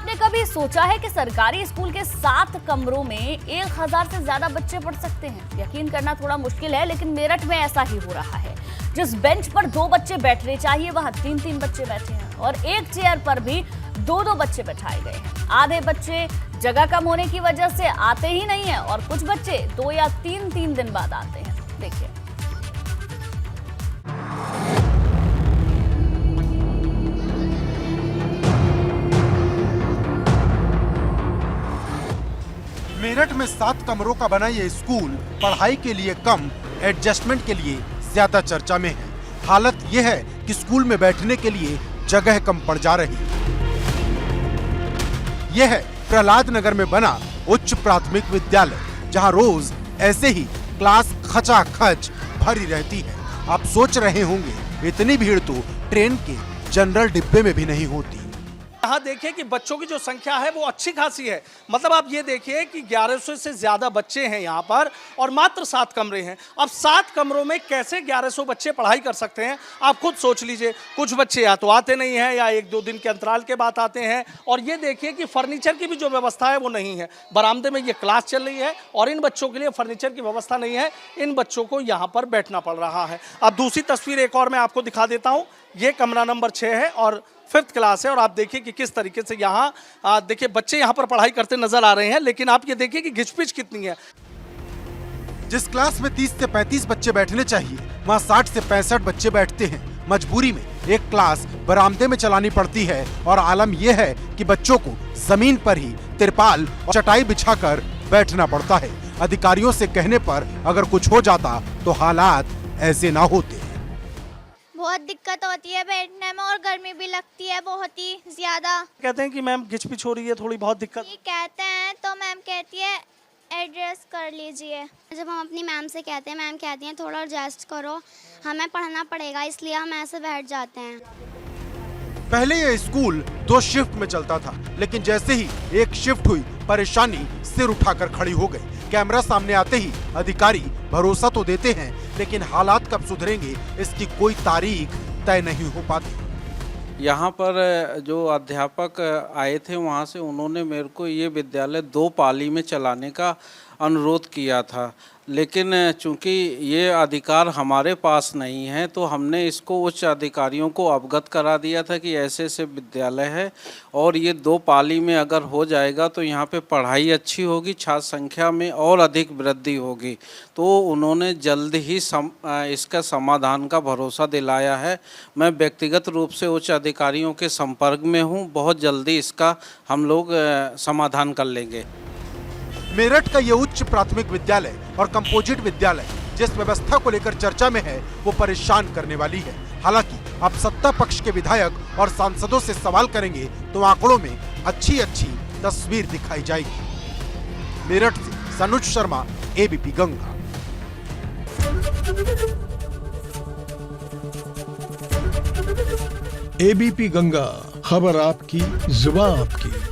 आपने कभी सोचा है कि सरकारी स्कूल के 7 कमरों में 1000 से ज्यादा बच्चे पढ़ सकते हैं? यकीन करना थोड़ा मुश्किल है, लेकिन मेरठ में ऐसा ही हो रहा है। जिस बेंच पर 2 बच्चे बैठने चाहिए वहां 3-3 बच्चे बैठे हैं और एक चेयर पर भी 2-2 बच्चे बैठाए गए हैं। आधे बच्चे जगह कम होने की वजह से आते ही नहीं है और कुछ बच्चे 2 या 3 दिन बाद आते हैं। देखिए, मेरठ में 7 कमरों का बना ये स्कूल पढ़ाई के लिए कम, एडजस्टमेंट के लिए ज्यादा चर्चा में है। हालत ये है कि स्कूल में बैठने के लिए जगह कम पड़ जा रही है। यह है प्रहलाद नगर में बना उच्च प्राथमिक विद्यालय, जहां रोज ऐसे ही क्लास खचाखच भरी रहती है। आप सोच रहे होंगे इतनी भीड़ तो ट्रेन के जनरल डिब्बे में भी नहीं होती। यहाँ देखिए कि बच्चों की जो संख्या है वो अच्छी खासी है। मतलब आप ये देखिए कि 1100 से ज्यादा बच्चे हैं यहाँ पर और मात्र 7 कमरे हैं। अब 7 कमरों में कैसे 1100 बच्चे पढ़ाई कर सकते हैं, आप खुद सोच लीजिए। कुछ बच्चे या तो आते नहीं हैं या 1-2 दिन के अंतराल के बाद आते हैं। और ये देखिए कि फर्नीचर की भी जो व्यवस्था है वो नहीं है। बरामदे में ये क्लास चल रही है और इन बच्चों के लिए फर्नीचर की व्यवस्था नहीं है। इन बच्चों को यहाँ पर बैठना पड़ रहा है। अब दूसरी तस्वीर एक और मैं आपको दिखा देता हूँ। ये कमरा नंबर 6 है और 5th क्लास है और आप देखिए कि किस तरीके से यहाँ देखिए बच्चे यहाँ पर पढ़ाई करते नजर आ रहे हैं। लेकिन आप ये देखिए कि घिचपिच कितनी है। जिस क्लास में 30 से 35 बच्चे बैठने चाहिए वहाँ 60 से 65 बच्चे बैठते हैं। मजबूरी में एक क्लास बरामदे में चलानी पड़ती है और आलम यह है कि बच्चों को जमीन पर ही तिरपाल और चटाई बिछाकर बैठना पड़ता है। अधिकारियों से कहने पर अगर कुछ हो जाता तो हालात ऐसे ना होते। बहुत दिक्कत होती है बैठने में और गर्मी भी लगती है बहुत ही ज्यादा। कहते हैं कि मैम घिचपिच हो रही है, थोड़ी बहुत दिक्कत। ये कहते हैं तो मैम कहती है एडजस्ट कर लीजिए। जब हम अपनी मैम से कहते हैं, मैम कहती हैं थोड़ा एडजस्ट करो, हमें पढ़ना पड़ेगा, इसलिए हम ऐसे बैठ जाते हैं। पहले यह स्कूल 2 शिफ्ट में चलता था, लेकिन जैसे ही एक शिफ्ट हुई परेशानी सिर उठाकर खड़ी हो गई। कैमरा सामने आते ही अधिकारी भरोसा तो देते हैं, लेकिन हालात कब सुधरेंगे इसकी कोई तारीख तय नहीं हो पाती। यहाँ पर जो अध्यापक आए थे वहाँ से उन्होंने मेरे को ये विद्यालय 2 पाली में चलाने का अनुरोध किया था, लेकिन चूंकि ये अधिकार हमारे पास नहीं है तो हमने इसको उच्च अधिकारियों को अवगत करा दिया था कि ऐसे ऐसे विद्यालय है और ये 2 पाली में अगर हो जाएगा तो यहाँ पे पढ़ाई अच्छी होगी, छात्र संख्या में और अधिक वृद्धि होगी। तो उन्होंने जल्द ही इसका समाधान का भरोसा दिलाया है। मैं व्यक्तिगत रूप से उच्च अधिकारियों के संपर्क में हूँ, बहुत जल्दी इसका हम लोग समाधान कर लेंगे। मेरठ का ये उच्च प्राथमिक विद्यालय और कंपोजिट विद्यालय जिस व्यवस्था को लेकर चर्चा में है वो परेशान करने वाली है। हालांकि अब सत्ता पक्ष के विधायक और सांसदों से सवाल करेंगे तो आंकड़ों में अच्छी तस्वीर दिखाई जाएगी। मेरठ से सनुज शर्मा, एबीपी गंगा। एबीपी गंगा, खबर आपकी, जुबान आपकी।